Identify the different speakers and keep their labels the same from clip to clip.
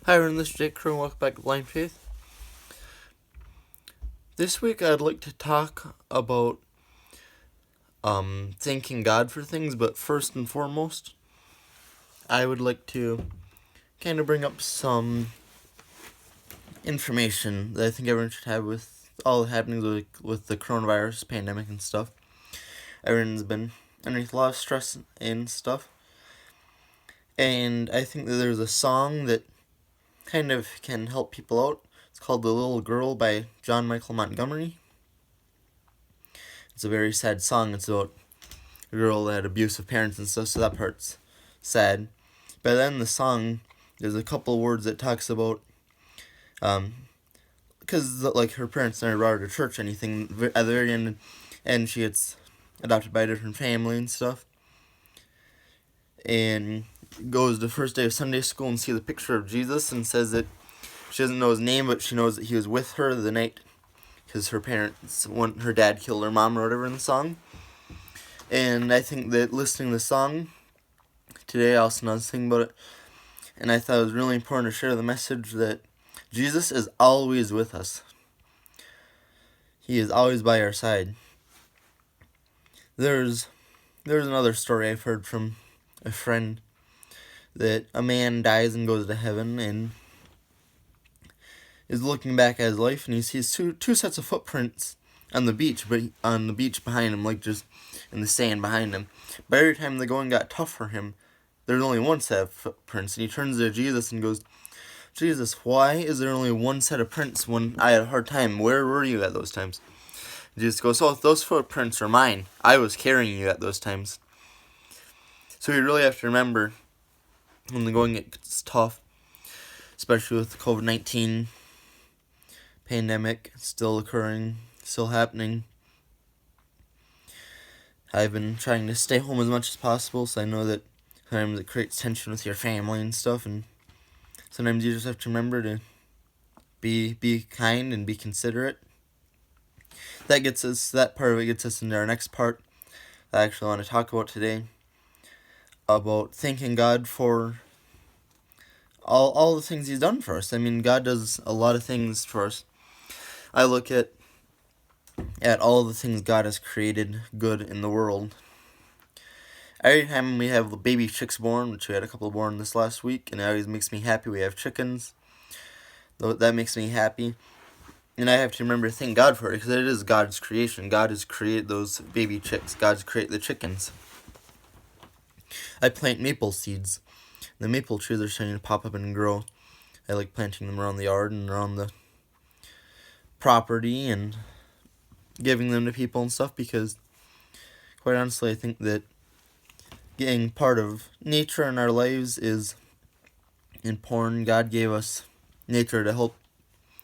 Speaker 1: Hi everyone, this is Jake Crow and welcome back to Blind Faith. This week I'd like to talk about thanking God for things, but first and foremost, I would like to kind of bring up some information that I think everyone should have with all the happenings with the coronavirus pandemic and stuff. Everyone's been underneath a lot of stress and stuff. And I think that there's a song that kind of can help people out. It's called The Little Girl by John Michael Montgomery. It's a very sad song. It's about a girl that had abusive parents and stuff, so that part's sad. But then the song, there's a couple words that talks about, because like her parents never brought her to church or anything at the very end, and she gets adopted by a different family and stuff. And goes the first day of Sunday school and see the picture of Jesus and says that she doesn't know his name, but she knows that he was with her the night because her dad killed her mom or whatever in the song. And I think that listening to the song today, I also was thinking about it, and I thought it was really important to share the message that Jesus is always with us. He is always by our side. There's another story I've heard from a friend that a man dies and goes to heaven and is looking back at his life and he sees two sets of footprints on the beach, but on the beach behind him, like just in the sand behind him. But every time the going got tough for him, there's only one set of footprints, and he turns to Jesus and goes, "Jesus, why is there only one set of prints when I had a hard time? Where were you at those times?" Jesus goes, "Oh, those footprints are mine. I was carrying you at those times." So you really have to remember when the going gets tough, especially with the COVID-19 pandemic still occurring, still happening. I've been trying to stay home as much as possible, so I know that sometimes it creates tension with your family and stuff, and sometimes you just have to remember to be kind and be considerate. That part of it gets us into our next part that I actually want to talk about today, about thanking God for all the things He's done for us. I mean, God does a lot of things for us. I look at all the things God has created good in the world. Every time we have baby chicks born, which we had a couple born this last week, and it always makes me happy we have chickens. That makes me happy. And I have to remember to thank God for it, because it is God's creation. God has created those baby chicks. God's created the chickens. I plant maple seeds. The maple trees are starting to pop up and grow. I like planting them around the yard and around the property and giving them to people and stuff, because quite honestly I think that getting part of nature in our lives is important. God gave us nature to help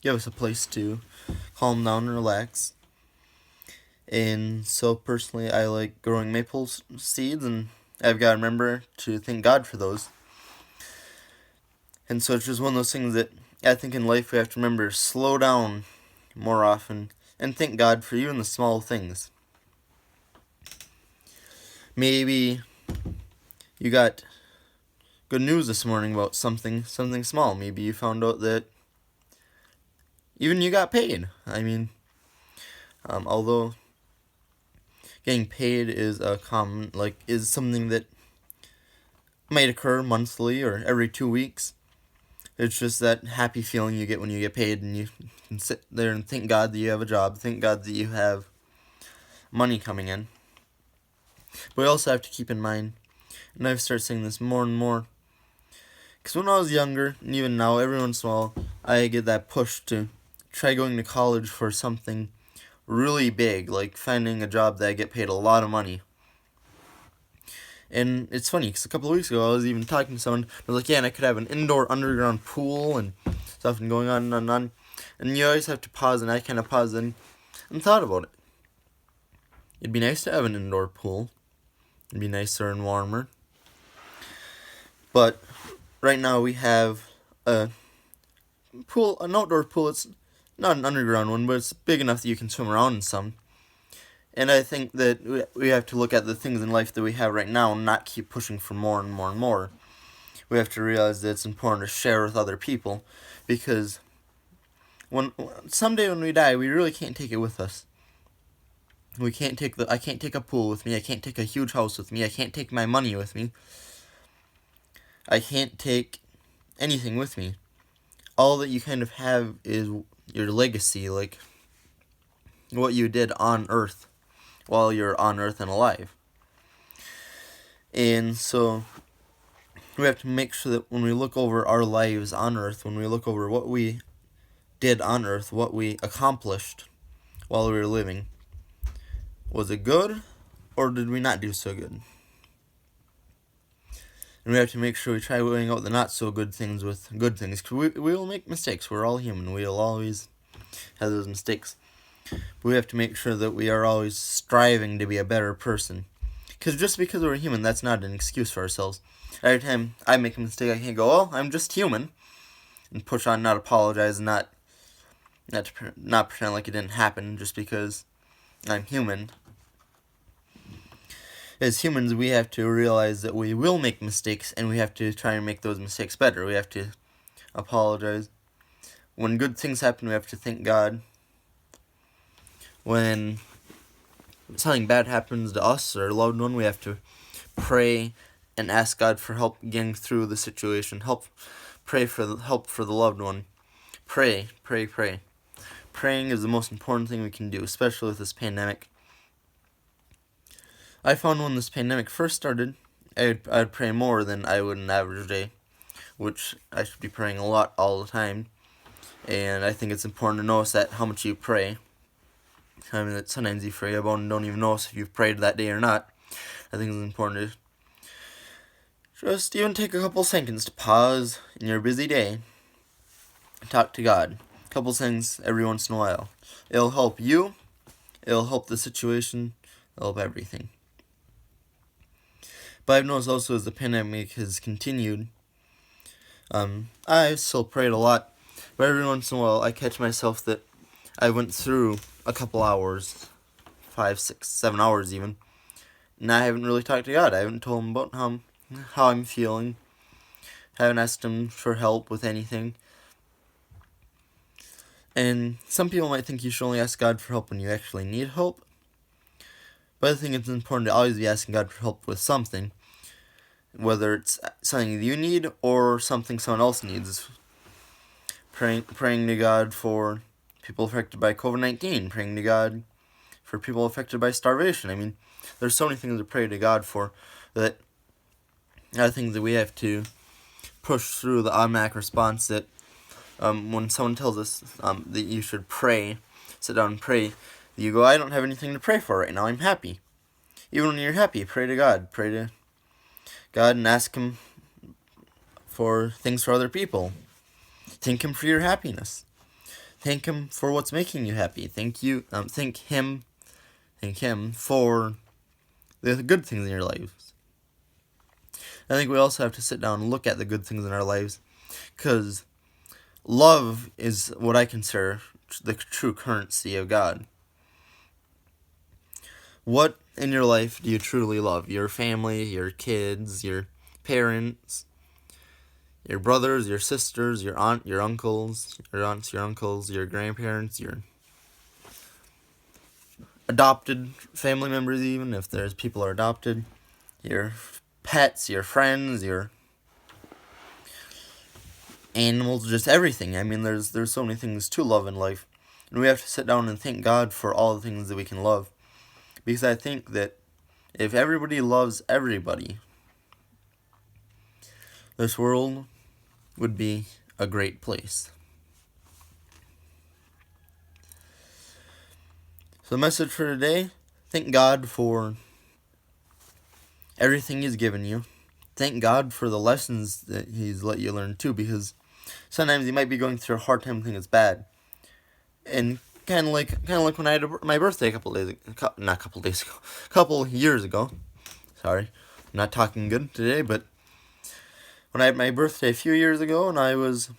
Speaker 1: give us a place to calm down and relax. And so personally I like growing maple seeds, and I've got to remember to thank God for those. And so it's just one of those things that I think in life we have to remember to slow down more often and thank God for even the small things. Maybe you got good news this morning about something small. Maybe you found out that even you got paid. I mean, although getting paid is is something that might occur monthly or every 2 weeks. It's just that happy feeling you get when you get paid, and you can sit there and thank God that you have a job, thank God that you have money coming in. But we also have to keep in mind, and I've started saying this more and more, because when I was younger, and even now, every once in a while, I get that push to try going to college for something really big, like finding a job that I get paid a lot of money. And it's funny, because a couple of weeks ago, I was even talking to someone, I was like, yeah, and I could have an indoor underground pool and stuff, and going on and on. And you always have to pause, and I kind of paused and thought about it. It'd be nice to have an indoor pool. It'd be nicer and warmer. But right now we have an outdoor pool. It's not an underground one, but it's big enough that you can swim around in some. And I think that we have to look at the things in life that we have right now and not keep pushing for more and more and more. we have to realize that it's important to share with other people, because someday when we die, we really can't take it with us. I can't take a pool with me. I can't take a huge house with me. I can't take my money with me. I can't take anything with me. All that you kind of have is your legacy, like what you did on Earth while you're on Earth and alive. And so we have to make sure that when we look over our lives on Earth, when we look over what we did on Earth, what we accomplished while we were living, was it good, or did we not do so good? And we have to make sure we try weighing out the not so good things with good things, because we will make mistakes. We're all human. We'll always have those mistakes. But we have to make sure that we are always striving to be a better person. Because just because we're human, that's not an excuse for ourselves. Every time I make a mistake, I can't go, "Oh, I'm just human," and push on, not apologize, not pretend like it didn't happen just because I'm human. As humans, we have to realize that we will make mistakes, and we have to try and make those mistakes better. We have to apologize. When good things happen, we have to thank God. When something bad happens to us or a loved one, we have to pray and ask God for help getting through the situation. Pray for help for the loved one. Pray. Praying is the most important thing we can do, especially with this pandemic. I found when this pandemic first started, I'd pray more than I would an average day, which I should be praying a lot all the time. And I think it's important to notice that how much you pray. I mean, that sometimes you pray about and don't even notice if you've prayed that day or not. I think it's important to just even take a couple seconds to pause in your busy day and talk to God. A couple things every once in a while. It'll help you. It'll help the situation. It'll help everything. But I've noticed also as the pandemic has continued, I still prayed a lot. But every once in a while, I catch myself that I went through a couple hours, 5, 6, 7 hours even, and I haven't really talked to God. I haven't told him about how I'm feeling. I haven't asked him for help with anything. And some people might think you should only ask God for help when you actually need help. But I think it's important to always be asking God for help with something, whether it's something that you need or something someone else needs. Praying to God for people affected by COVID-19, praying to God for people affected by starvation. I mean, there's so many things to pray to God for that I think that we have to push through the automatic response that when someone tells us that you should pray, sit down and pray, you go, "I don't have anything to pray for right now, I'm happy." Even when you're happy, pray to God. Pray to God and ask him for things for other people. Thank him for your happiness. Thank him for what's making you happy. Thank him for the good things in your lives. I think we also have to sit down and look at the good things in our lives, because love is what I consider the true currency of God. What in your life do you truly love? Your family, your kids, your parents, your brothers, your sisters, your aunts, your uncles, your grandparents, your adopted family members, even if there's people are adopted, your pets, your friends, your animals, just everything. I mean, there's so many things to love in life, and we have to sit down and thank God for all the things that we can love, because I think that if everybody loves everybody, this world would be a great place. So the message for today, thank God for everything he's given you. Thank God for the lessons that he's let you learn too, because sometimes you might be going through a hard time thinking it's bad. And kind of like when I had my birthday a couple years ago. Sorry, I'm not talking good today, but when I had my birthday a few years ago, and I was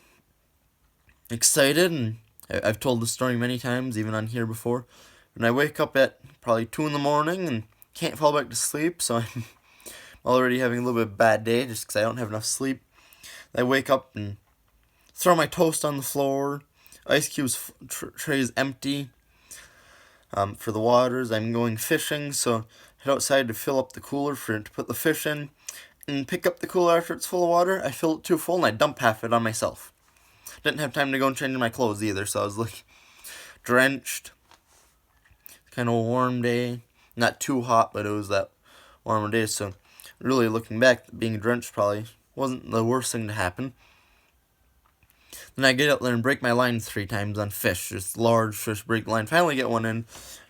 Speaker 1: excited, and I've told the story many times, even on here before. And I wake up at probably 2 in the morning and can't fall back to sleep, so I'm already having a little bit of a bad day just because I don't have enough sleep. I wake up and throw my toast on the floor. Ice Cube's tray is empty. For the waters, I'm going fishing, so head outside to fill up the cooler to put the fish in, and pick up the cooler after it's full of water. I fill it too full and I dump half it on myself. Didn't have time to go and change my clothes either, so I was like drenched. Kind of a warm day, not too hot, but it was that warmer day. So really looking back, being drenched probably wasn't the worst thing to happen. Then I get out there and break my line 3 times on fish, just large fish, break the line. Finally get one in.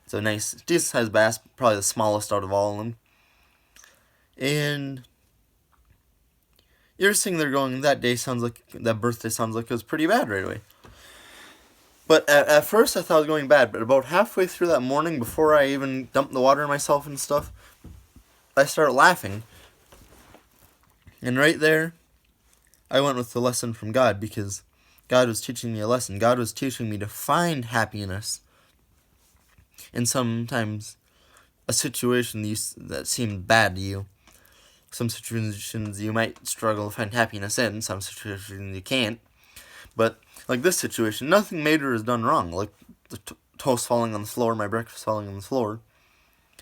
Speaker 1: It's a nice, decent sized bass, probably the smallest out of all of them. And you're sitting there going, that birthday sounds like it was pretty bad right away. But at first I thought it was going bad, but about halfway through that morning, before I even dumped the water on myself and stuff, I started laughing. And right there, I went with the lesson from God, because God was teaching me a lesson. God was teaching me to find happiness in sometimes a situation that seemed bad to you. Some situations you might struggle to find happiness in, some situations you can't. But like this situation, nothing major is done wrong. Like the toast falling on the floor, my breakfast falling on the floor,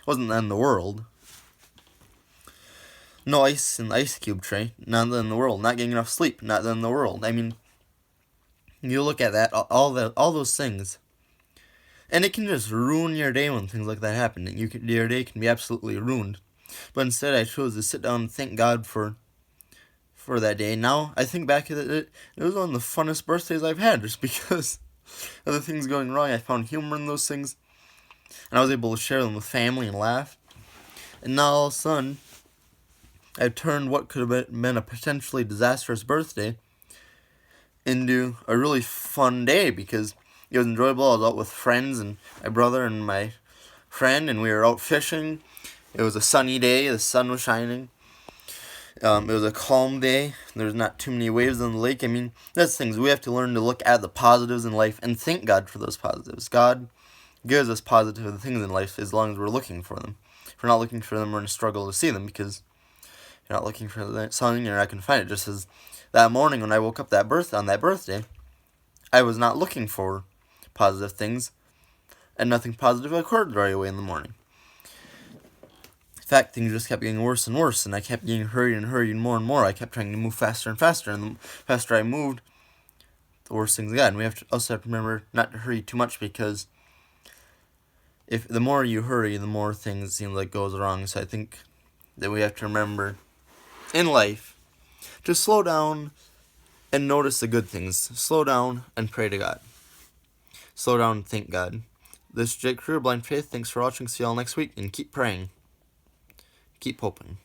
Speaker 1: wasn't the end of the world. No ice in the ice cube tray, not the end of the world. Not getting enough sleep, not the end of the world. I mean, you look at that, all those things, and it can just ruin your day when things like that happen. Your day can be absolutely ruined. But instead, I chose to sit down and thank God for that day. Now I think back at it, it was one of the funnest birthdays I've had, just because of the things going wrong. I found humor in those things, and I was able to share them with family and laugh. And now all of a sudden, I've turned what could have been a potentially disastrous birthday into a really fun day, because it was enjoyable. I was out with friends and my brother and my friend, and we were out fishing. It was a sunny day. The sun was shining. It was a calm day. There's not too many waves on the lake. I mean, that's things. We have to learn to look at the positives in life and thank God for those positives. God gives us positive things in life as long as we're looking for them. If we're not looking for them, we're going to struggle to see them, because you're not looking for something, you're not going to find it. Just as that morning when I woke up on that birthday, I was not looking for positive things, and nothing positive occurred right away in the morning. In fact, things just kept getting worse and worse, and I kept getting hurried more and more. I kept trying to move faster and faster, and the faster I moved, the worse things got. And we also have to remember not to hurry too much, because if the more you hurry, the more things seem like goes wrong. So I think that we have to remember in life to slow down and notice the good things. Slow down and pray to God. Slow down and thank God. This is Jake Crew, Blind Faith. Thanks for watching. See y'all next week, and keep praying. Keep hoping.